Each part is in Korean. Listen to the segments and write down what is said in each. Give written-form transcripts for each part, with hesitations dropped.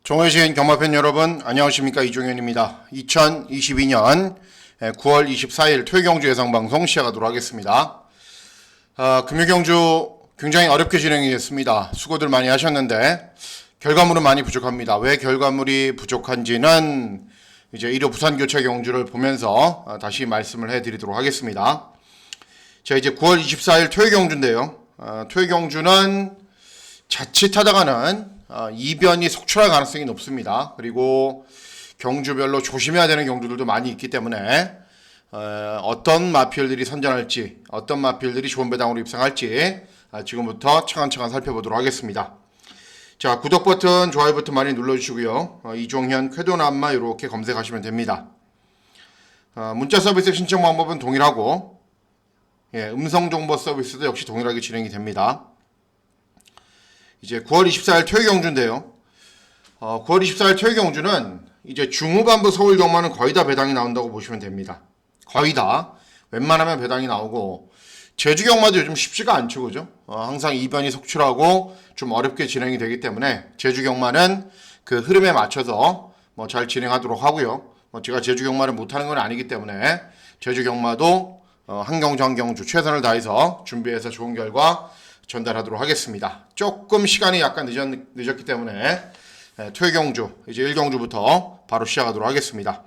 종회신 경마팬 여러분 안녕하십니까, 이종현입니다. 2022년 9월 24일 토요경주 예상방송 시작하도록 하겠습니다. 금요경주 굉장히 어렵게 진행이 됐습니다. 수고들 많이 하셨는데 결과물은 많이 부족합니다. 왜 결과물이 부족한지는 이제 1호 부산교체 경주를 보면서 다시 말씀을 해드리도록 하겠습니다. 자, 이제 9월 24일 토요경주인데요. 토요경주는 자칫하다가는 이변이 속출할 가능성이 높습니다. 그리고 경주별로 조심해야 되는 경주들도 많이 있기 때문에 어떤 마필들이 선전할지, 어떤 마필들이 좋은 배당으로 입상할지 지금부터 차근차근 살펴보도록 하겠습니다. 자, 구독 버튼, 좋아요 버튼 많이 눌러주시고요. 이종현 쾌도남마 이렇게 검색하시면 됩니다. 문자 서비스 신청 방법은 동일하고, 음성 정보 서비스도 역시 동일하게 진행이 됩니다. 이제 9월 24일 토요경주인데요. 9월 24일 토요경주는 이제 중후반부 서울 경마는 거의 다 배당이 나온다고 보시면 됩니다. 거의 다. 웬만하면 배당이 나오고, 제주 경마도 요즘 쉽지가 않죠, 그죠? 항상 이변이 속출하고 좀 어렵게 진행이 되기 때문에 제주 경마는 그 흐름에 맞춰서 잘 진행하도록 하고요. 제가 제주 경마를 못하는 건 아니기 때문에 제주 경마도 한 경주 한 경주 최선을 다해서 준비해서 좋은 결과 전달하도록 하겠습니다. 조금 시간이 약간 늦었기 때문에 토요경주, 이제 1경주부터 바로 시작하도록 하겠습니다.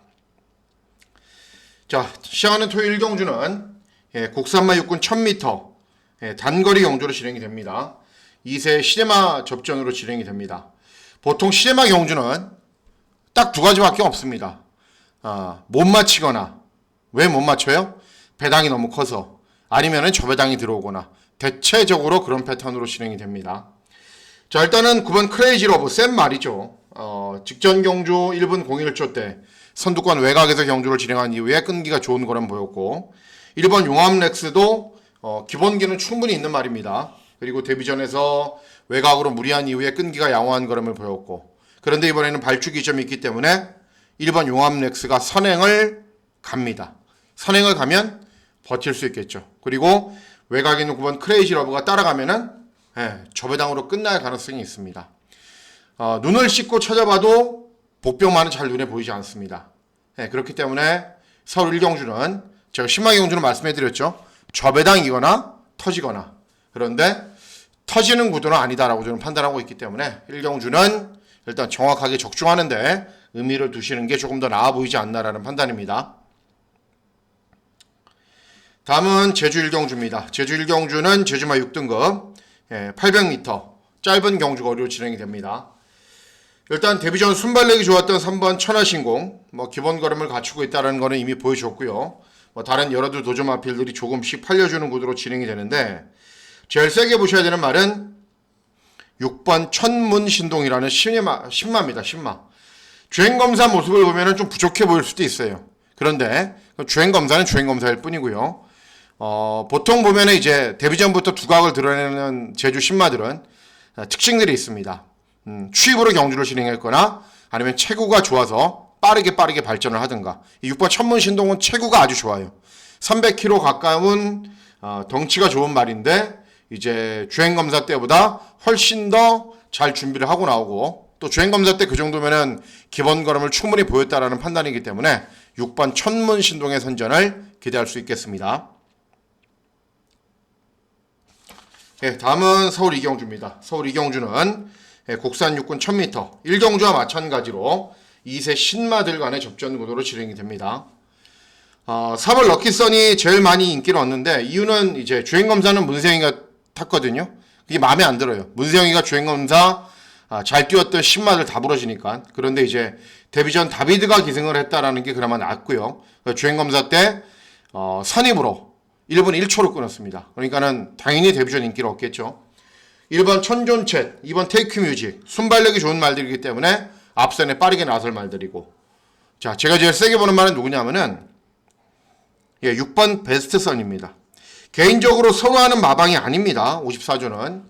자, 시작하는 토요 1경주는 국산마 육군 1000m 단거리 경주로 진행이 됩니다. 2세 시레마 접전으로 진행이 됩니다. 보통 시레마 경주는 딱 두 가지밖에 없습니다. 못 맞히거나, 왜 못 맞춰요? 배당이 너무 커서, 아니면은 저배당이 들어오거나, 대체적으로 그런 패턴으로 진행이 됩니다. 자, 일단은 9번 크레이지 러브 쌤 말이죠. 직전 경주 1분 01초 때 선두권 외곽에서 경주를 진행한 이후에 끈기가 좋은 거는 보였고, 1번 용암렉스도 기본기는 충분히 있는 말입니다. 그리고 데뷔전에서 외곽으로 무리한 이후에 끈기가 양호한 걸음을 보였고, 그런데 이번에는 발주기 점이 있기 때문에 1번 용암렉스가 선행을 갑니다. 선행을 가면 버틸 수 있겠죠. 그리고 외곽에 있는 9번 크레이지 러브가 따라가면은 저배당으로 끝날 가능성이 있습니다. 눈을 씻고 찾아봐도 복병만은 잘 눈에 보이지 않습니다. 그렇기 때문에 서울 1경주는 제가 신마 경주는 말씀해드렸죠. 저배당이거나 터지거나, 그런데 터지는 구도는 아니다라고 저는 판단하고 있기 때문에 1경주는 일단 정확하게 적중하는데 의미를 두시는 게 조금 더 나아 보이지 않나라는 판단입니다. 다음은 제주 1경주입니다. 제주 1경주는 제주마 6등급 800m 짧은 경주 거리로 진행이 됩니다. 일단 데뷔전 순발력이 좋았던 3번 천하신공, 기본 걸음을 갖추고 있다는 거는 이미 보여줬고요. 다른 여러 도전 마필들이 조금씩 팔려주는 구도로 진행이 되는데, 제일 세게 보셔야 되는 말은 6번 천문신동이라는 신마입니다. 신마. 주행검사 모습을 보면 좀 부족해 보일 수도 있어요. 그런데 주행검사는 주행검사일 뿐이고요. 보통 보면 이제 데뷔전부터 두각을 드러내는 제주 신마들은 특징들이 있습니다. 추입으로 경주를 진행했거나 아니면 체구가 좋아서 빠르게 발전을 하든가. 이 6번 천문신동은 체구가 아주 좋아요. 300kg 가까운 덩치가 좋은 말인데, 이제 주행검사 때보다 훨씬 더 잘 준비를 하고 나오고, 또 주행검사 때 그 정도면은 기본 걸음을 충분히 보였다라는 판단이기 때문에 6번 천문신동의 선전을 기대할 수 있겠습니다. 다음은 서울 2경주입니다. 서울 2경주는 국산 육군 1000m 1경주와 마찬가지로 2세 신마들 간의 접전 구도로 진행이 됩니다. 3월 럭키선이 제일 많이 인기를 얻는데, 이유는 이제 주행검사는 문세영이가 탔거든요. 그게 마음에 안 들어요. 문세영이가 주행검사 잘 뛰었던 신마들 다 부러지니까. 그런데 이제 데뷔전 다비드가 기승을 했다라는 게 그나마 낫고요. 주행검사 때 선임으로 1분 1초로 끊었습니다. 그러니까는 당연히 데뷔전 인기를 얻겠죠. 1번 천존챗, 2번 테이크뮤직, 순발력이 좋은 말들이기 때문에 앞선에 빠르게 나설 말들이고, 자, 제가 제일 세게 보는 말은 누구냐면은 6번 베스트선입니다. 개인적으로 선호하는 마방이 아닙니다. 54조는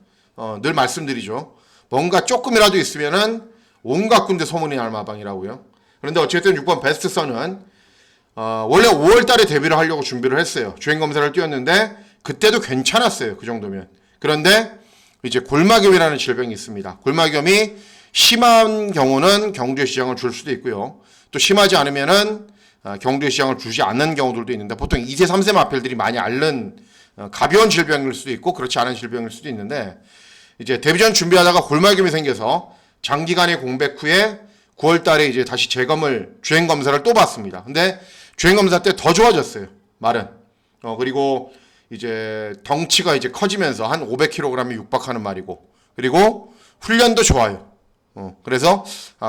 늘 말씀드리죠. 뭔가 조금이라도 있으면은 온갖 군데 소문이 날 마방이라고요. 그런데 어쨌든 6번 베스트선은 원래 5월 달에 데뷔를 하려고 준비를 했어요. 주행검사를 뛰었는데 그때도 괜찮았어요. 그 정도면. 그런데 이제 골마겸이라는 질병이 있습니다. 골마겸이 심한 경우는 경주의 시장을 줄 수도 있고요. 또 심하지 않으면은 경주의 시장을 주지 않는 경우들도 있는데 보통 2세, 3세 마필들이 많이 앓는 가벼운 질병일 수도 있고 그렇지 않은 질병일 수도 있는데 이제 데뷔전 준비하다가 골말염이 생겨서 장기간의 공백 후에 9월 달에 이제 다시 재검을 주행 검사를 또 받습니다. 근데 주행 검사 때 더 좋아졌어요. 말은. 그리고 이제 덩치가 이제 커지면서 한 500kg이 육박하는 말이고 그리고 훈련도 좋아요. 그래서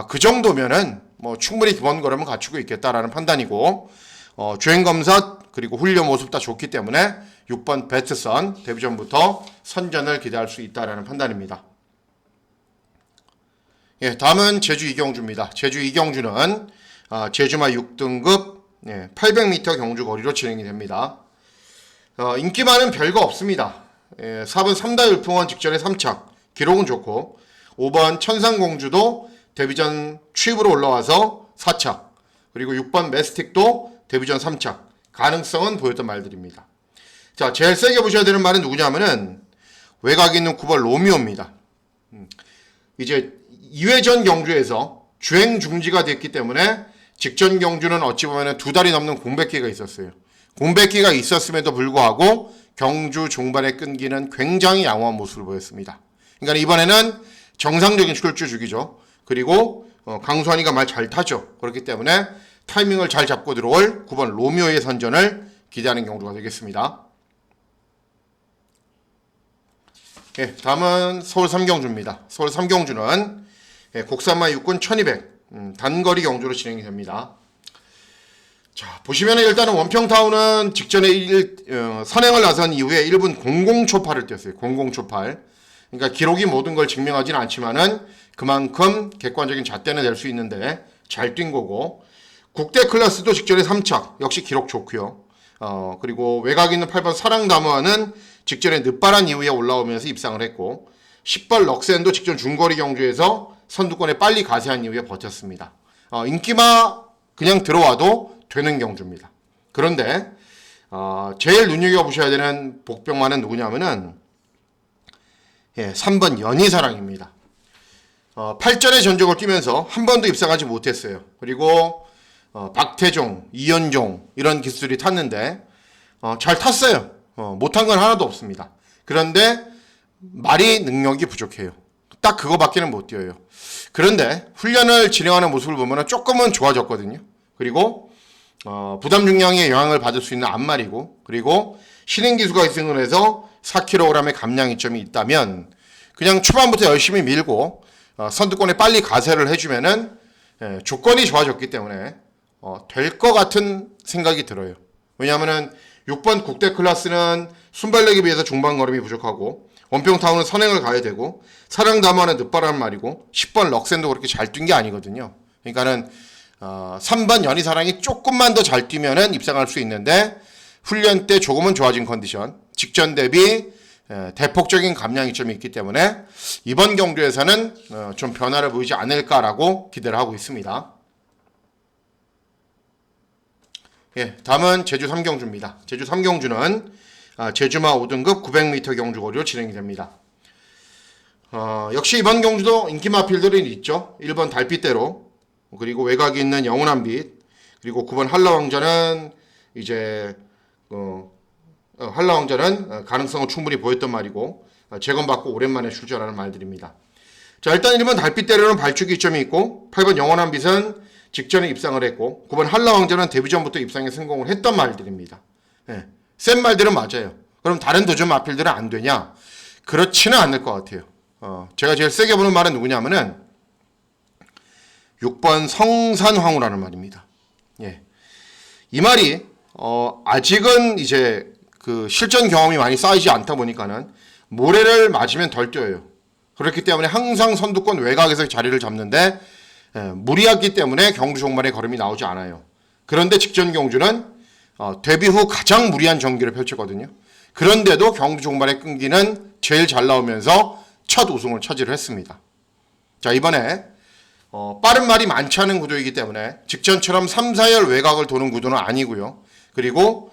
그 정도면은 뭐 충분히 기본 걸음은 갖추고 있겠다라는 판단이고 주행 검사 그리고 훈련 모습 다 좋기 때문에 6번 베스트선 데뷔전부터 선전을 기대할 수 있다라는 판단입니다. 예, 다음은 제주 이경주입니다. 제주 이경주는 제주마 6등급 800m 경주 거리로 진행이 됩니다. 인기만은 별거 없습니다. 4번 3다 율풍원 직전에 3착 기록은 좋고 5번 천상공주도 데뷔전 취입으로 올라와서 4착 그리고 6번 메스틱도 데뷔전 3착 가능성은 보였던 말들입니다. 자, 제일 세게 보셔야 되는 말은 누구냐면은 외곽에 있는 9번 로미오입니다. 이제 2회전 경주에서 주행 중지가 됐기 때문에 직전 경주는 어찌 보면 2달이 넘는 공백기가 있었어요. 공백기가 있었음에도 불구하고 경주 종반에 끈기는 굉장히 양호한 모습을 보였습니다. 그러니까 이번에는 정상적인 출주 주기죠. 그리고 강수환이가 말 잘 타죠. 그렇기 때문에 타이밍을 잘 잡고 들어올 9번 로미오의 선전을 기대하는 경주가 되겠습니다. 예, 다음은 서울 3경주입니다. 서울 3경주는 국산마 육군 1200 단거리 경주로 진행이 됩니다. 자, 보시면 일단은 원평타운은 직전에 선행을 나선 이후에 1분 00초파를 뛰었어요. 00초팔. 그러니까 기록이 모든 걸 증명하지는 않지만은 그만큼 객관적인 잣대는 낼 수 있는데 잘 뛴 거고 국대 클래스도 직전에 3착 역시 기록 좋고요. 그리고 외곽 있는 8번 사랑다무아는 직전에 늦바란 이후에 올라오면서 입상을 했고 10번 럭센도 직전 중거리 경주에서 선두권에 빨리 가세한 이후에 버텼습니다. 인기마 그냥 들어와도 되는 경주입니다. 그런데 제일 눈여겨보셔야 되는 복병마는 누구냐면은 3번 연희사랑입니다. 8전의 전적을 뛰면서 한 번도 입상하지 못했어요. 그리고 박태종, 이현종 이런 기술이 탔는데 잘 탔어요. 못한 건 하나도 없습니다. 그런데 말이 능력이 부족해요. 딱 그거밖에는 못 뛰어요. 그런데 훈련을 진행하는 모습을 보면 조금은 좋아졌거든요. 그리고 부담 중량의 영향을 받을 수 있는 앞말이고 그리고 신행기수가 있음을 해서 4kg의 감량 이점이 있다면 그냥 초반부터 열심히 밀고 선두권에 빨리 가세를 해주면은 조건이 좋아졌기 때문에 될 것 같은 생각이 들어요. 왜냐하면은 6번 국대 클래스는 순발력에 비해서 중반 걸음이 부족하고 원평타운은 선행을 가야 되고 사랑다마는 늦바라는 말이고 10번 럭센도 그렇게 잘 뛴 게 아니거든요. 그러니까는 3번 연희사랑이 조금만 더 잘 뛰면은 입상할 수 있는데 훈련 때 조금은 좋아진 컨디션 직전 대비 대폭적인 감량 이점이 있기 때문에 이번 경주에서는 좀 변화를 보이지 않을까라고 기대를 하고 있습니다. 예, 다음은 제주 3경주입니다. 제주 3경주는 제주마 5등급 900m 경주 거리로 진행이 됩니다. 역시 이번 경주도 인기마 필들이 있죠. 1번 달빛대로 그리고 외곽이 있는 영원한 빛 그리고 9번 한라왕자는 이제 한라왕자는 가능성을 충분히 보였던 말이고 재검받고 오랜만에 출전하는 말들입니다. 자, 일단 1번 달빛대로는 발주기 이점이 있고 8번 영원한 빛은 직전에 입상을 했고 9번 한라왕자는 데뷔전부터 입상에 성공을 했던 말들입니다. 예, 센 말들은 맞아요. 그럼 다른 도전 마필들은 안 되냐? 그렇지는 않을 것 같아요. 제가 제일 세게 보는 말은 누구냐면은 6번 성산황후라는 말입니다. 예, 이 말이 아직은 이제 그 실전 경험이 많이 쌓이지 않다 보니까는 모래를 맞으면 덜 뛰어요. 그렇기 때문에 항상 선두권 외곽에서 자리를 잡는데 무리하기 때문에 경주 종반에 걸음이 나오지 않아요. 그런데 직전 경주는 데뷔 후 가장 무리한 전기를 펼쳤거든요. 그런데도 경주 종반의 끈기는 제일 잘 나오면서 첫 우승을 차지를 했습니다. 자, 이번에 빠른 말이 많지 않은 구도이기 때문에 직전처럼 3, 4열 외곽을 도는 구도는 아니고요. 그리고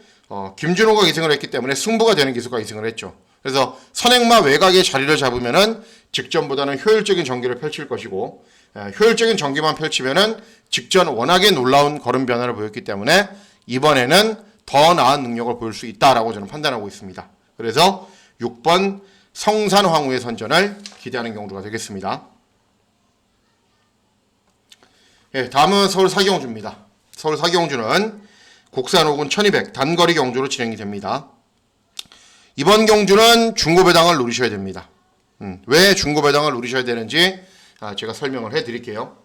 김준호가 기승을 했기 때문에 승부가 되는 기수가 기승을 했죠. 그래서 선행마 외곽의 자리를 잡으면은 직전보다는 효율적인 전개를 펼칠 것이고, 효율적인 전개만 펼치면은 직전 워낙에 놀라운 걸음 변화를 보였기 때문에 이번에는 더 나은 능력을 보일 수 있다라고 저는 판단하고 있습니다. 그래서 6번 성산황후의 선전을 기대하는 경주가 되겠습니다. 다음은 서울 사경주입니다. 서울 사경주는 국산 5군 1200 단거리 경주로 진행이 됩니다. 이번 경주는 중고배당을 노리셔야 됩니다. 왜 중고배당을 노리셔야 되는지 제가 설명을 해드릴게요.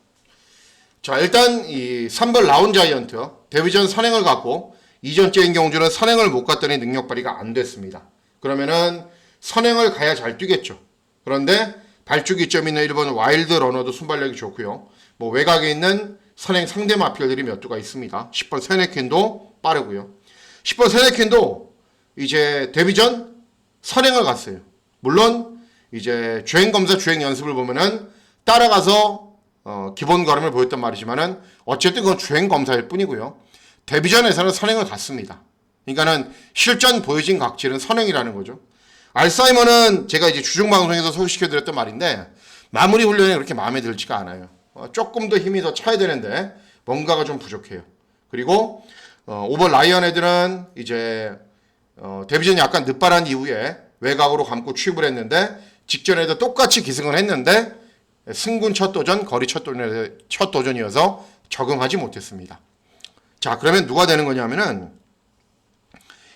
자, 일단 이 3번 라운자이언트 데뷔전 선행을 갖고 이전째인 경주는 선행을 못 갔더니 능력 발휘가 안 됐습니다. 그러면은 선행을 가야 잘 뛰겠죠. 그런데 발주 기점이 있는 1번 와일드 러너도 순발력이 좋고요. 뭐 외곽에 있는 선행 상대 마필들이 몇 두가 있습니다. 10번 세네퀸도 빠르고요. 10번 세네퀸도 이제 데뷔전 선행을 갔어요. 물론 이제 주행 검사 주행 연습을 보면은 따라가서 기본 걸음을 보였단 말이지만은 어쨌든 그건 주행 검사일 뿐이고요. 데뷔전에서는 선행을 갔습니다. 그러니까는 실전 보여진 각질은 선행이라는 거죠. 알사이머는 제가 이제 주중 방송에서 소개시켜드렸던 말인데 마무리 훈련이 그렇게 마음에 들지가 않아요. 조금 더 힘이 더 차야 되는데 뭔가가 좀 부족해요. 그리고 5번 라이언 헤드는 이제 데뷔전이 약간 늦발한 이후에 외곽으로 감고 취입을 했는데 직전에도 똑같이 기승을 했는데 승군 첫 도전, 거리 첫 도전이어서 적응하지 못했습니다. 자, 그러면 누가 되는 거냐면은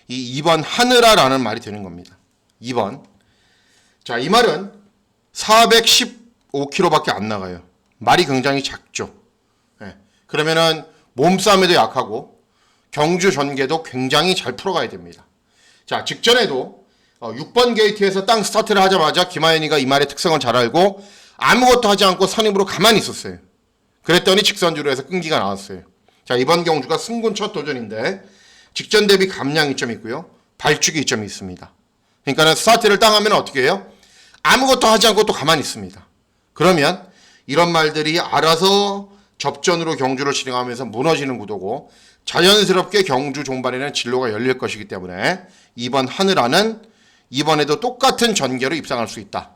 이 2번 하늘아라는 말이 되는 겁니다. 2번. 자, 이 말은 415kg밖에 안 나가요. 말이 굉장히 작죠. 그러면은 몸싸움에도 약하고 경주 전개도 굉장히 잘 풀어가야 됩니다. 자, 직전에도 6번 게이트에서 땅 스타트를 하자마자 김하연이가 이 말의 특성을 잘 알고 아무것도 하지 않고 선임으로 가만히 있었어요. 그랬더니 직선주로 해서 끈기가 나왔어요. 자, 이번 경주가 승군 첫 도전인데 직전 대비 감량 이점이 있고요. 발주기 이점이 있습니다. 그러니까 스타트를 땅하면 어떻게 해요? 아무것도 하지 않고 또 가만히 있습니다. 그러면 이런 말들이 알아서 접전으로 경주를 진행하면서 무너지는 구도고 자연스럽게 경주 종반에는 진로가 열릴 것이기 때문에 이번 하늘아는 이번에도 똑같은 전개로 입상할 수 있다.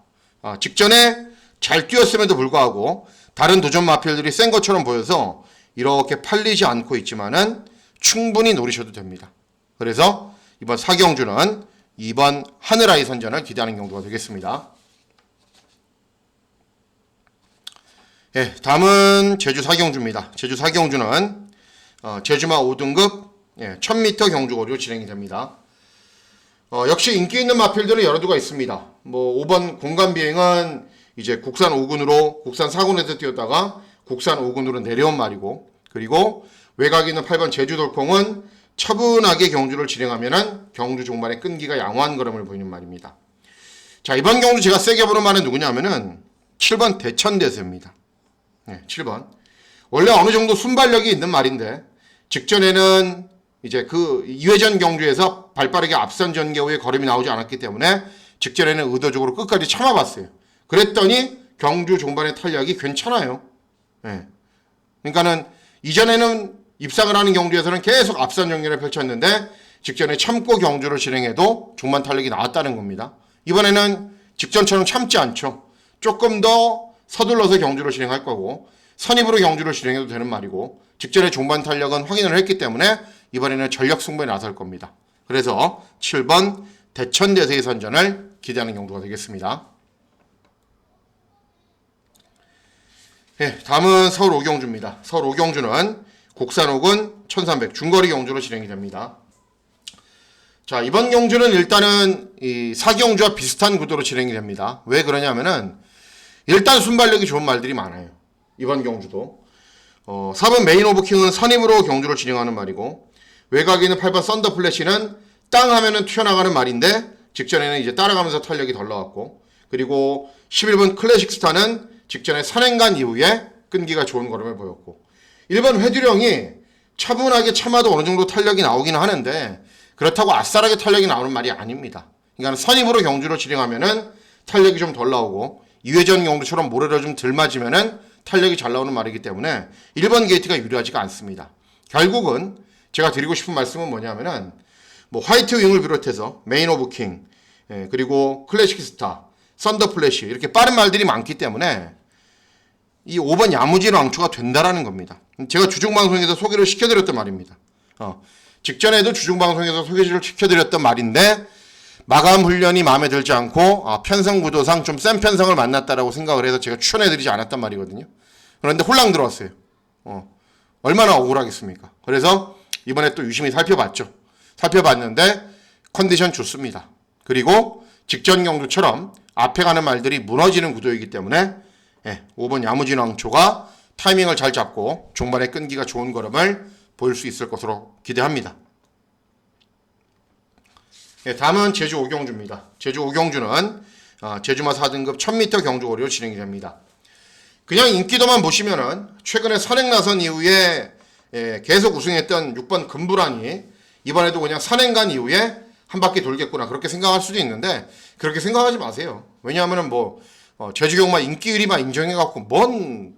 직전에 잘 뛰었음에도 불구하고 다른 도전 마필들이 센 것처럼 보여서 이렇게 팔리지 않고 있지만은 충분히 노리셔도 됩니다. 그래서 이번 사경주는 이번 하늘아이 선전을 기대하는 경주가 되겠습니다. 다음은 제주 사경주입니다. 제주 사경주는 제주마 5등급 1000m 경주거리로 진행이 됩니다. 역시 인기 있는 마필들은 여러 두가 있습니다. 뭐 5번 공간비행은 이제 국산 5군으로 국산 4군에서 뛰었다가 국산 5군으로 내려온 말이고, 그리고 외곽에 있는 8번 제주돌콩은 차분하게 경주를 진행하면은 경주 종반에 끈기가 양호한 걸음을 보이는 말입니다. 자, 이번 경주 제가 세게 보는 말은 누구냐면은 7번 대천대세입니다. 7번. 원래 어느 정도 순발력이 있는 말인데 직전에는 이제 그 2회전 경주에서 발빠르게 앞선 전개 후에 걸음이 나오지 않았기 때문에 직전에는 의도적으로 끝까지 참아봤어요. 그랬더니 경주 종반의 탄력이 괜찮아요. 그러니까는 이전에는 입상을 하는 경주에서는 계속 앞선 전개를 펼쳤는데 직전에 참고 경주를 진행해도 종반 탄력이 나왔다는 겁니다. 이번에는 직전처럼 참지 않죠. 조금 더 서둘러서 경주를 진행할 거고 선입으로 경주를 진행해도 되는 말이고 직전에 종반 탄력은 확인을 했기 때문에 이번에는 전력 승부에 나설 겁니다. 그래서 7번 대천대세의 선전을 기대하는 경주가 되겠습니다. 다음은 서울 오경주입니다. 서울 오경주는 국산 5군 1300 중거리 경주로 진행이 됩니다. 자, 이번 경주는 일단은 이 사경주와 비슷한 구도로 진행이 됩니다. 왜 그러냐면은 일단 순발력이 좋은 말들이 많아요. 이번 경주도 4번 메인 오브킹은 선임으로 경주를 진행하는 말이고, 외곽에 있는 8번 썬더 플래시는 땅 하면은 튀어나가는 말인데 직전에는 이제 따라가면서 탄력이 덜 나왔고, 그리고 11번 클래식 스타는 직전에 선행간 이후에 끈기가 좋은 걸음을 보였고, 1번 회두령이 차분하게 참아도 어느 정도 탄력이 나오기는 하는데 그렇다고 아싸하게 탄력이 나오는 말이 아닙니다. 그러니까 선임으로 경주를 진행하면은 탄력이 좀 덜 나오고 2회전 경주처럼 모래로 좀 덜 맞으면은 탄력이 잘 나오는 말이기 때문에 1번 게이트가 유리하지가 않습니다. 결국은 제가 드리고 싶은 말씀은 뭐냐면은 뭐 화이트 윙을 비롯해서 메인 오브 킹, 그리고 클래식 스타, 썬더 플래시 이렇게 빠른 말들이 많기 때문에 이 5번 야무진 왕초가 된다라는 겁니다. 제가 주중방송에서 소개를 시켜드렸던 말입니다. 직전에도 주중방송에서 소개를 시켜드렸던 말인데 마감 훈련이 마음에 들지 않고 편성 구도상 좀 센 편성을 만났다라고 생각을 해서 제가 추천해드리지 않았단 말이거든요. 그런데 홀랑 들어왔어요. 얼마나 억울하겠습니까? 그래서 이번에 또 유심히 살펴봤죠. 살펴봤는데 컨디션 좋습니다. 그리고 직전 경주처럼 앞에 가는 말들이 무너지는 구도이기 때문에 5번 야무진 왕초가 타이밍을 잘 잡고 종반에 끈기가 좋은 걸음을 보일 수 있을 것으로 기대합니다. 다음은 제주 오경주입니다. 제주 오경주는 제주마 4등급 1000m 경주거리로 진행이 됩니다. 그냥 인기도만 보시면은 최근에 선행 나선 이후에 계속 우승했던 6번 금부란이 이번에도 그냥 선행 간 이후에 한 바퀴 돌겠구나 그렇게 생각할 수도 있는데 그렇게 생각하지 마세요. 왜냐하면은 뭐 제주경마 인기 1위만 인정해갖고 뭔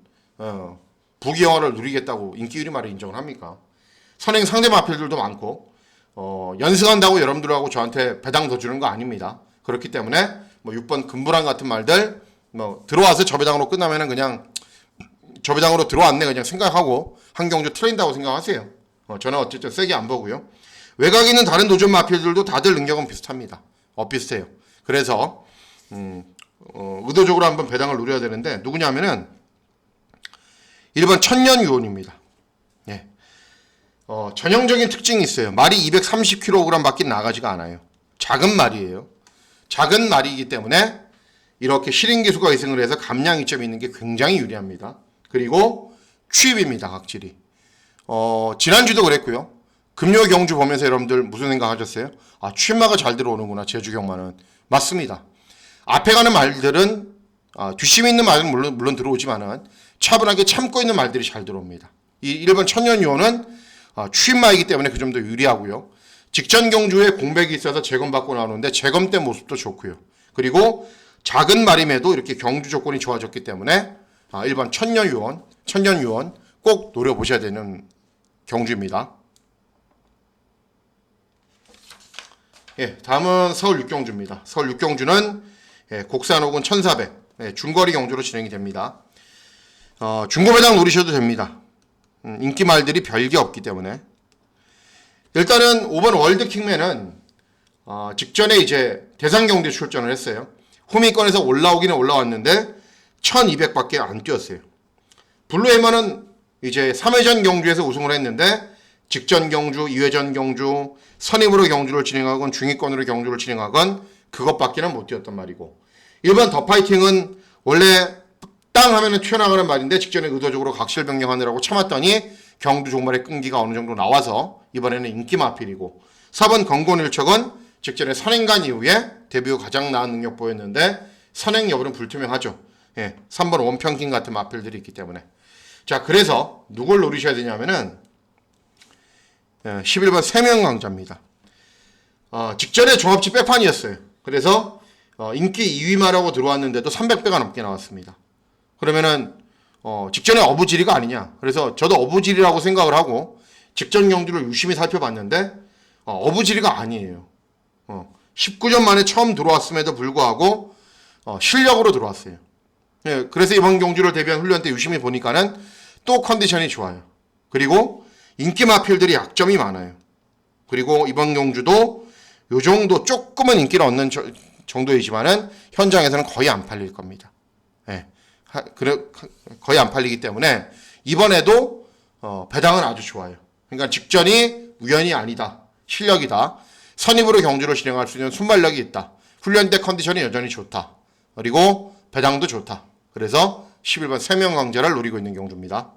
부귀영화를 누리겠다고 인기 1위만을 인정을 합니까? 선행 상대 마필들도 많고 연승한다고 여러분들하고 저한테 배당 더 주는 거 아닙니다. 그렇기 때문에 뭐 6번 금부란 같은 말들 뭐 들어와서 저배당으로 끝나면은 그냥 저배당으로 들어왔네 그냥 생각하고 한 경주 틀린다고 생각하세요. 저는 어쨌든 세게 안 보고요. 외곽에 있는 다른 도전 마필들도 다들 능력은 비슷합니다. 비슷해요. 그래서 의도적으로 한번 배당을 노려야 되는데 누구냐면은 1번 천년유원입니다. 예. 전형적인 특징이 있어요. 말이 230kg 밖에 나가지가 않아요. 작은 말이에요. 작은 말이기 때문에 이렇게 실인기수가 2승을 해서 감량 이점이 있는 게 굉장히 유리합니다. 그리고 취입입니다. 각질이. 지난주도 그랬고요. 금요 경주 보면서 여러분들 무슨 생각하셨어요? 취입마가 잘 들어오는구나. 제주 경마는. 맞습니다. 앞에 가는 말들은 뒷심이 있는 말은 물론 들어오지만은 차분하게 참고 있는 말들이 잘 들어옵니다. 이 1번 천년유원은 취입마이기 때문에 그 점도 유리하고요. 직전 경주에 공백이 있어서 재검받고 나오는데 재검 때 모습도 좋고요. 그리고 작은 말임에도 이렇게 경주 조건이 좋아졌기 때문에 1번 천년유원 꼭 노려보셔야 되는 경주입니다. 다음은 서울 육경주입니다. 서울 육경주는 곡산 혹은 1400 중거리 경주로 진행이 됩니다. 중고배당 노리셔도 됩니다. 인기 말들이 별게 없기 때문에. 일단은 5번 월드킹맨은 직전에 이제 대상 경기에 출전을 했어요. 후미권에서 올라오기는 올라왔는데 1200밖에 안 뛰었어요. 블루헤머는 이제 3회전 경주에서 우승을 했는데 직전 경주, 2회전 경주, 선임으로 경주를 진행하건 중위권으로 경주를 진행하건 그것밖에는 못 뛰었단 말이고 1번 더 파이팅은 원래 땅 하면은 튀어나가는 말인데 직전에 의도적으로 각실 변경하느라고 참았더니 경주 종말의 끈기가 어느 정도 나와서 이번에는 인기 마필이고 4번 건곤일척은 직전에 선행간 이후에 데뷔 후 가장 나은 능력 보였는데 선행 여부는 불투명하죠. 3번 원평킹 같은 마필들이 있기 때문에. 자, 그래서 누굴 노리셔야 되냐면은 11번 세명강자입니다. 직전에 종합지 빼판이었어요. 그래서 인기 2위마라고 들어왔는데도 300배가 넘게 나왔습니다. 그러면은 직전에 어부지리가 아니냐. 그래서 저도 어부지리라고 생각을 하고 직전 경주를 유심히 살펴봤는데 어부지리가 아니에요. 19년 만에 처음 들어왔음에도 불구하고 실력으로 들어왔어요. 그래서 이번 경주를 대비한 훈련 때 유심히 보니까는 또 컨디션이 좋아요. 그리고 인기 마필들이 약점이 많아요. 그리고 이번 경주도 요 정도 조금은 인기를 얻는 정도이지만은 현장에서는 거의 안 팔릴 겁니다. 거의 안 팔리기 때문에 이번에도 배당은 아주 좋아요. 그러니까 직전이 우연이 아니다. 실력이다. 선입으로 경주를 진행할 수 있는 순발력이 있다. 훈련 때 컨디션이 여전히 좋다. 그리고 배당도 좋다. 그래서 11번 세명강자를 노리고 있는 경주입니다.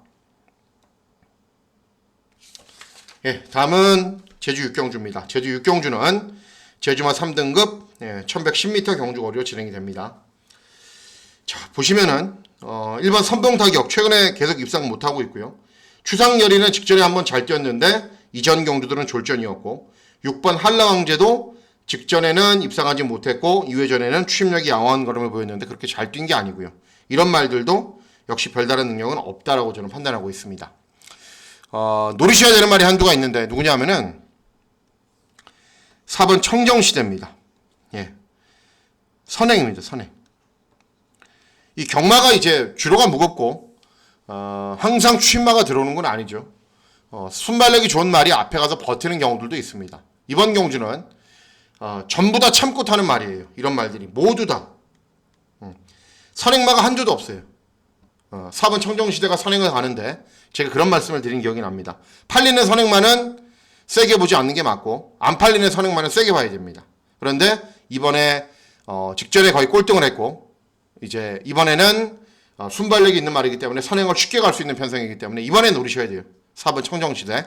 다음은 제주 육경주입니다. 제주 육경주는 제주마 3등급 1110m 경주거리로 진행이 됩니다. 자, 보시면은 1번 선봉타격 최근에 계속 입상 못하고 있고요. 추상열이는 직전에 한번 잘 뛰었는데 이전 경주들은 졸전이었고 6번 한라왕제도 직전에는 입상하지 못했고 2회전에는 추임력이 양호한 걸음을 보였는데 그렇게 잘 뛴 게 아니고요. 이런 말들도 역시 별다른 능력은 없다라고 저는 판단하고 있습니다. 노리셔야 되는 말이 한두가 있는데 누구냐 하면은 4번 청정시대입니다. 예. 선행입니다. 선행. 이 경마가 이제 주로가 무겁고 항상 추임마가 들어오는 건 아니죠. 순발력이 좋은 말이 앞에 가서 버티는 경우들도 있습니다. 이번 경주는 전부 다 참고 타는 말이에요. 이런 말들이 모두 다 선행마가 한 조도 없어요. 4번 청정시대가 선행을 가는데 제가 그런 말씀을 드린 기억이 납니다. 팔리는 선행마는 세게 보지 않는 게 맞고 안 팔리는 선행마는 세게 봐야 됩니다. 그런데 이번에 직전에 거의 꼴등을 했고 이제 이번에는 순발력이 있는 말이기 때문에 선행을 쉽게 갈 수 있는 편성이기 때문에 이번에 노리셔야 돼요. 4번 청정시대.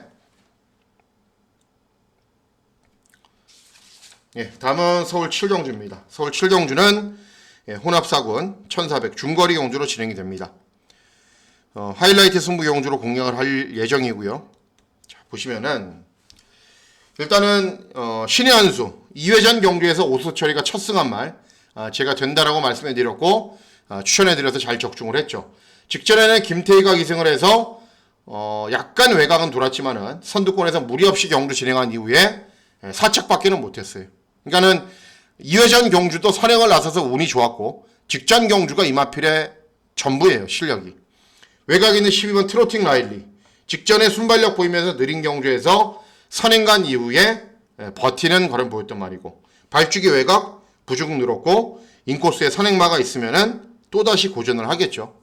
예, 다음은 서울 7경주입니다. 서울 7경주는 혼합사군 1400 중거리 경주로 진행이 됩니다. 하이라이트 승부 경주로 공략을 할 예정이고요. 자, 보시면은 일단은 신의 한수 2회전 경주에서 오수철이가 첫 승한 말 제가 된다라고 말씀해 드렸고 추천해 드려서 잘 적중을 했죠. 직전에는 김태희가 기승을 해서 약간 외곽은 돌았지만은 선두권에서 무리 없이 경주 진행한 이후에 사착밖에는 못했어요. 그러니까는 2회전 경주도 선행을 나서서 운이 좋았고 직전 경주가 이마필의 전부예요. 실력이. 외곽에 있는 12번 트로팅 라일리 직전에 순발력 보이면서 느린 경주에서 선행 간 이후에 버티는 걸음 보였단 말이고 발주기 외곽 부죽 늘었고 인코스에 선행마가 있으면은 또다시 고전을 하겠죠.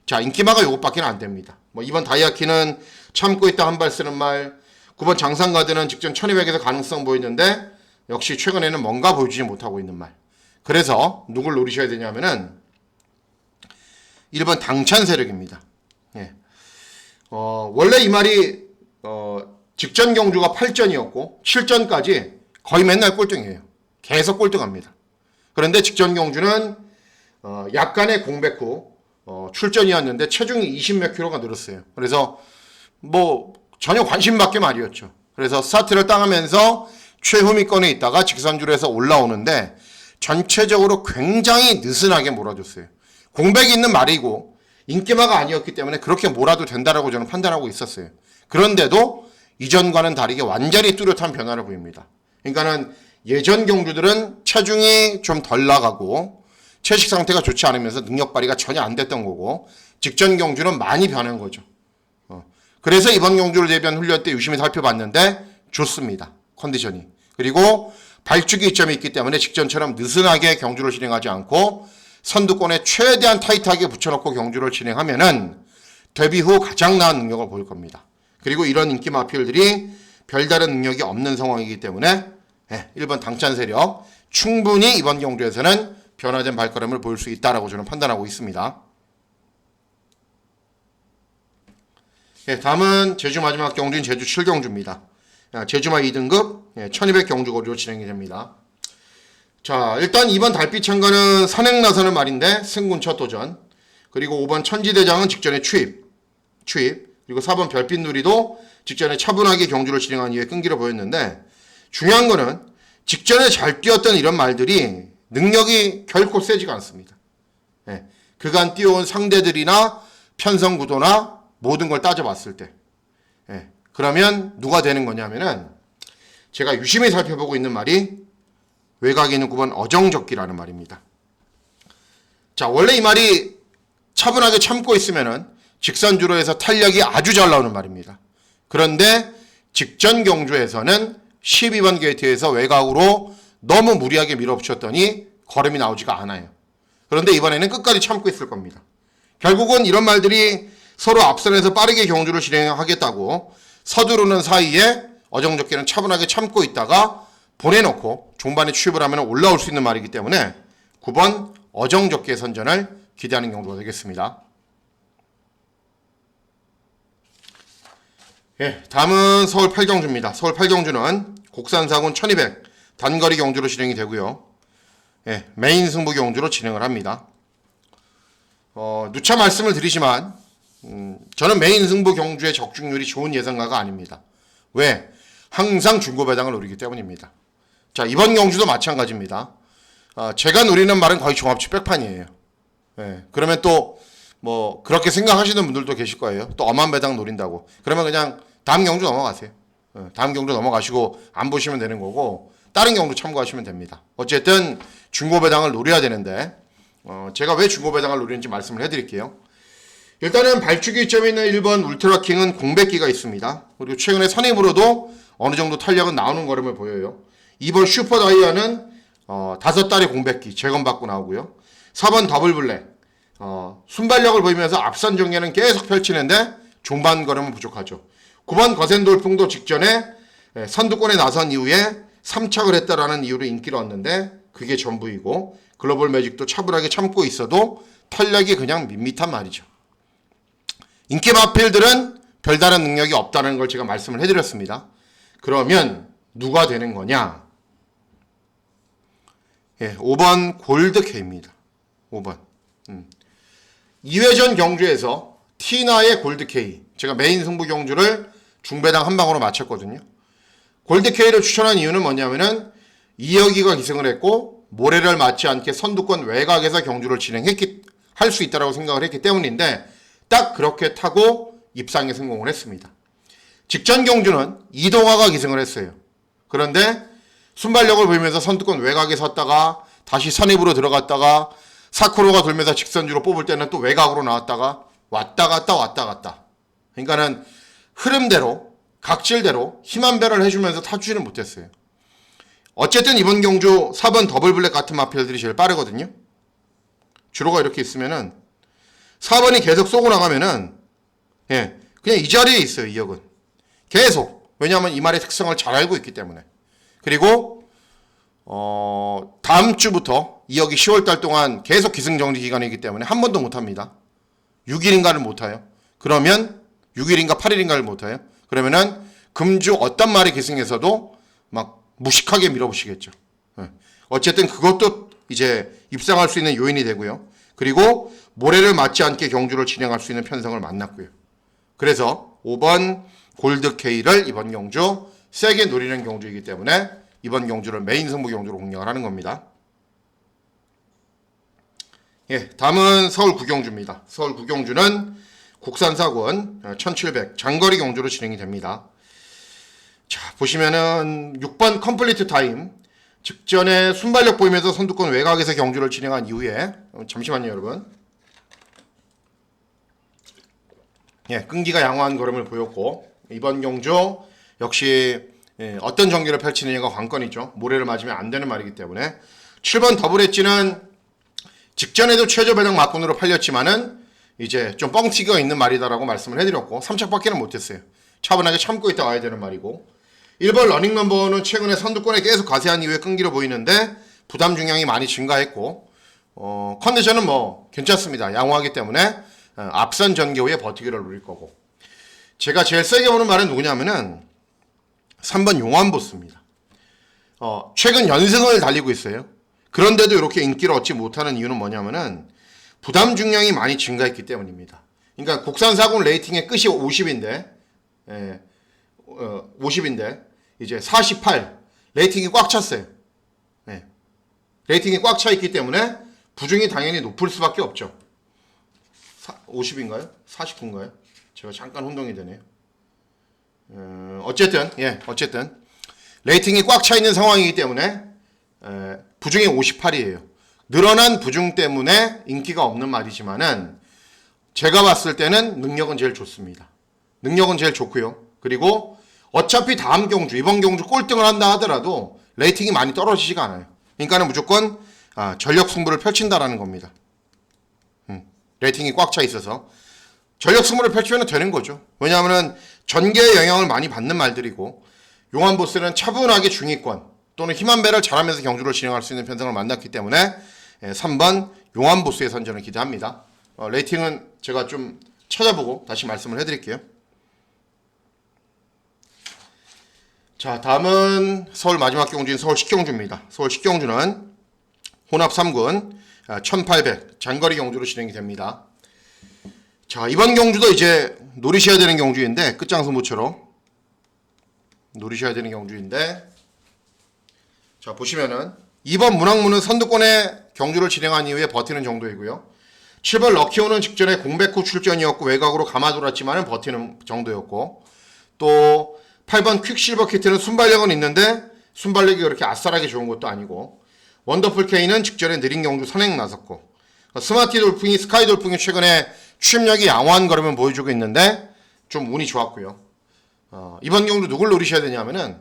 자, 인기마가 요것밖에 안 됩니다. 뭐 이번 다이아키는 참고 있다 한 발 쓰는 말 9번 장상가드는 직전 1200에서 가능성 보이는데 역시 최근에는 뭔가 보여주지 못하고 있는 말. 그래서 누굴 노리셔야 되냐면은 1번 당찬 세력입니다. 예. 원래 이 말이 직전 경주가 8전이었고 7전까지 거의 맨날 꼴등이에요. 계속 꼴등합니다. 그런데 직전 경주는 약간의 공백 후 출전이었는데 체중이 20몇 킬로가 늘었어요. 그래서 뭐 전혀 관심 밖의 말이었죠. 그래서 스타트를 따가면서 최후미권에 있다가 직선주로 해서 올라오는데 전체적으로 굉장히 느슨하게 몰아줬어요. 공백이 있는 말이고 인기마가 아니었기 때문에 그렇게 몰아도 된다라고 저는 판단하고 있었어요. 그런데도 이전과는 다르게 완전히 뚜렷한 변화를 보입니다. 그러니까는 예전 경주들은 체중이 좀 덜 나가고 채식 상태가 좋지 않으면서 능력 발휘가 전혀 안 됐던 거고 직전 경주는 많이 변한 거죠. 그래서 이번 경주를 대비한 훈련 때 유심히 살펴봤는데 좋습니다. 컨디션이. 그리고 발주기 이점이 있기 때문에 직전처럼 느슨하게 경주를 진행하지 않고 선두권에 최대한 타이트하게 붙여놓고 경주를 진행하면은 데뷔 후 가장 나은 능력을 보일 겁니다. 그리고 이런 인기 마필들이 별다른 능력이 없는 상황이기 때문에 1번 당찬 세력 충분히 이번 경주에서는 변화된 발걸음을 보일 수 있다라고 저는 판단하고 있습니다. 다음은 제주 마지막 경주인 제주 7경주입니다. 제주마 2등급 1200 경주거리로 진행이 됩니다. 자, 일단 2번 달빛 참가는 선행 나서는 말인데 승군 첫 도전. 그리고 5번 천지대장은 직전에 추입. 그리고 4번 별빛 누리도 직전에 차분하게 경주를 진행한 이후에 끈기를 보였는데 중요한 거는 직전에 잘 뛰었던 이런 말들이 능력이 결코 세지가 않습니다. 그간 뛰어온 상대들이나 편성 구도나 모든 걸 따져봤을 때 그러면 누가 되는 거냐면은 제가 유심히 살펴보고 있는 말이 외곽에 있는 9번 어정적기라는 말입니다. 자, 원래 이 말이 차분하게 참고 있으면은 직선주로 해서 탄력이 아주 잘 나오는 말입니다. 그런데 직전 경주에서는 12번 게이트에서 외곽으로 너무 무리하게 밀어붙였더니 걸음이 나오지가 않아요. 그런데 이번에는 끝까지 참고 있을 겁니다. 결국은 이런 말들이 서로 앞선에서 빠르게 경주를 진행하겠다고 서두르는 사이에 어정적기는 차분하게 참고 있다가 보내놓고 종반에 취입을 하면 올라올 수 있는 말이기 때문에 9번 어정적기의 선전을 기대하는 경주가 되겠습니다. 다음은 서울 8경주입니다. 서울 8경주는 곡산사군 1200 단거리 경주로 진행이 되고요. 메인 승부 경주로 진행을 합니다. 누차 말씀을 드리지만 저는 메인 승부 경주의 적중률이 좋은 예상가가 아닙니다. 왜? 항상 중고배당을 노리기 때문입니다. 자, 이번 경주도 마찬가지입니다. 제가 노리는 말은 거의 종합치 백판이에요. 그러면 또 뭐 그렇게 생각하시는 분들도 계실 거예요. 또 엄한 배당 노린다고. 그러면 그냥 다음 경주 넘어가세요. 다음 경주 넘어가시고 안 보시면 되는 거고 다른 경우도 참고하시면 됩니다. 어쨌든 중고배당을 노려야 되는데 제가 왜 중고배당을 노리는지 말씀을 해드릴게요. 일단은 발주기 이점에 있는 1번 울트라킹은 공백기가 있습니다. 그리고 최근에 선입으로도 어느 정도 탄력은 나오는 걸음을 보여요. 2번 슈퍼다이아는 5달의 공백기 재검받고 나오고요. 4번 더블블랙 순발력을 보이면서 앞선 전개는 계속 펼치는데 중반 걸음은 부족하죠. 9번 거센돌풍도 직전에 선두권에 나선 이후에 3착을 했다라는 이유로 인기를 얻는데 그게 전부이고 글로벌 매직도 차분하게 참고 있어도 탄력이 그냥 밋밋한 말이죠. 인기 마필들은 별다른 능력이 없다는 걸 제가 말씀을 해드렸습니다. 그러면 누가 되는 거냐? 5번 골드K입니다. 5번 2회전 경주에서 티나의 골드K 제가 메인 승부 경주를 중배당 한 방으로 마쳤거든요. 골드K를 추천한 이유는 뭐냐면은 이혁이가 기승을 했고 모래를 맞지 않게 선두권 외곽에서 경주를 할 수 있다고 생각을 했기 때문인데 딱 그렇게 타고 입상에 성공을 했습니다. 직전 경주는 이동화가 기승을 했어요. 그런데 순발력을 보이면서 선두권 외곽에 섰다가 다시 선입으로 들어갔다가 사쿠로가 돌면서 직선주로 뽑을 때는 또 외곽으로 나왔다가 왔다 갔다 그러니까는 흐름대로 각질대로 힘한 배를 해주면서 타주지는 못했어요. 어쨌든 이번 경주 4번 더블블랙 같은 마필들이 제일 빠르거든요. 주로가 이렇게 있으면은 4번이 계속 쏘고 나가면은 그냥 이 자리에 있어요. 이역은 계속. 왜냐하면 이 말의 특성을 잘 알고 있기 때문에. 그리고 다음 주부터 이역이 10월달 동안 계속 기승정지 기간이기 때문에 한 번도 못합니다. 6일인가를 못 타요. 그러면 6일인가 8일인가를 못 타요. 그러면은 금주 어떤 말이 기승해서도 막 무식하게 밀어보시겠죠. 어쨌든 그것도 이제 입상할 수 있는 요인이 되고요. 그리고 모래를 맞지 않게 경주를 진행할 수 있는 편성을 만났고요. 그래서 5번 골드K를 이번 경주 세게 노리는 경주이기 때문에 이번 경주를 메인 승부 경주로 공략을 하는 겁니다. 다음은 서울 구경주입니다. 서울 구경주는 국산사군 1700 장거리 경주로 진행이 됩니다. 자, 보시면은 6번 컴플리트 타임 직전에 순발력 보이면서 선두권 외곽에서 경주를 진행한 이후에 잠시만요, 여러분. 끈기가 양호한 걸음을 보였고 이번 경주 역시 어떤 전개를 펼치느냐가 관건이죠. 모래를 맞으면 안 되는 말이기 때문에 7번 더블 엣지는 직전에도 최저 배당 막군으로 팔렸지만은 이제 좀 뻥튀기가 있는 말이다라고 말씀을 해드렸고 3착밖에는 못했어요. 차분하게 참고 있다 와야 되는 말이고 1번 러닝 넘버는 최근에 선두권에 계속 가세한 이후에 끈기로 보이는데 부담 중량이 많이 증가했고 컨디션은 뭐 괜찮습니다. 양호하기 때문에 앞선 전개 후에 버티기를 누릴 거고 제가 제일 세게 보는 말은 누구냐면은 3번 용환보스입니다. 최근 연승을 달리고 있어요. 그런데도 이렇게 인기를 얻지 못하는 이유는 뭐냐면은 부담 중량이 많이 증가했기 때문입니다. 그러니까 국산사군 레이팅의 끝이 50인데 50인데 이제 48 레이팅이 꽉 찼어요. 레이팅이 꽉 차 있기 때문에 부중이 당연히 높을 수밖에 없죠. 50인가요? 49인가요? 제가 잠깐 혼동이 되네요. 어쨌든 레이팅이 꽉 차 있는 상황이기 때문에 부중이 58이에요. 늘어난 부중 때문에 인기가 없는 말이지만은 제가 봤을 때는 능력은 제일 좋습니다. 능력은 제일 좋고요. 그리고 어차피 다음 경주, 이번 경주 꼴등을 한다 하더라도 레이팅이 많이 떨어지지가 않아요. 그러니까는 무조건 전력 승부를 펼친다라는 겁니다. 레이팅이 꽉 차 있어서 전력 승부를 펼치면 되는 거죠. 왜냐하면 전개의 영향을 많이 받는 말들이고 용환보스는 차분하게 중위권 또는 힘한 배를 잘하면서 경주를 진행할 수 있는 편성을 만났기 때문에 3번 용환보스의 선전을 기대합니다. 레이팅은 제가 좀 찾아보고 다시 말씀을 해드릴게요. 자, 다음은 서울 마지막 경주인 서울 식경주입니다. 서울 식경주는 혼합 3군 1800 장거리 경주로 진행이 됩니다. 자, 이번 경주도 이제 노리셔야 되는 경주인데 끝장승부처럼 노리셔야 되는 경주인데 자, 보시면은 2번 문학문은 선두권에 경주를 진행한 이후에 버티는 정도이고요. 7번 럭키오는 직전에 공백 후 출전이었고 외곽으로 감아돌았지만은 버티는 정도였고 또 8번 퀵실버 키트는 순발력은 있는데 순발력이 그렇게 아싸라게 좋은 것도 아니고, 원더풀 K는 직전에 느린 경주 선행 나섰고, 스마티 돌풍이, 스카이 돌풍이 최근에 추임력이 양호한 걸음을 보여주고 있는데 좀 운이 좋았고요. 이번 경주 누굴 노리셔야 되냐면은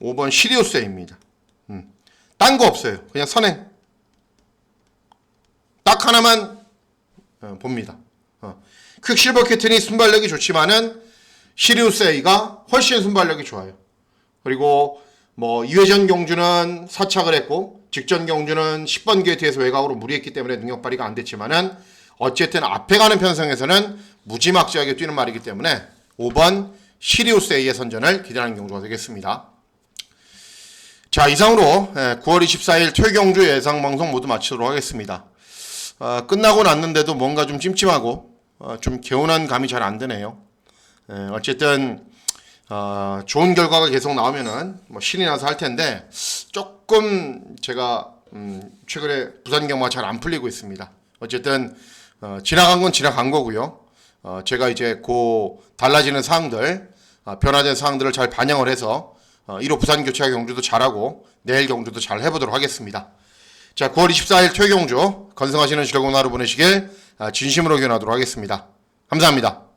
5번 시리우스입니다. 딴 거 없어요. 그냥 선행. 딱 하나만 봅니다. 퀵실버 캐튼이 순발력이 좋지만은 시리우스 A가 훨씬 순발력이 좋아요. 그리고 뭐 2회전 경주는 사착을 했고 직전 경주는 10번 게이트에서 외곽으로 무리했기 때문에 능력 발휘가 안 됐지만은 어쨌든 앞에 가는 편성에서는 무지막지하게 뛰는 말이기 때문에 5번 시리우스 A의 선전을 기대하는 경주가 되겠습니다. 자, 이상으로 9월 24일 퇴경주 예상방송 모두 마치도록 하겠습니다. 끝나고 났는데도 뭔가 좀 찜찜하고 좀 개운한 감이 잘 안 드네요. 어쨌든 좋은 결과가 계속 나오면은 뭐 신이 나서 할 텐데 조금 제가 최근에 부산 경마가 잘 안 풀리고 있습니다. 어쨌든 지나간 건 지나간 거고요. 제가 이제 달라지는 사항들, 변화된 사항들을 잘 반영을 해서 1호 부산 교체가 경주도 잘하고 내일 경주도 잘 해보도록 하겠습니다. 자, 9월 24일 퇴경주 건승하시는 즐거운 하루 보내시길 진심으로 기원하도록 하겠습니다. 감사합니다.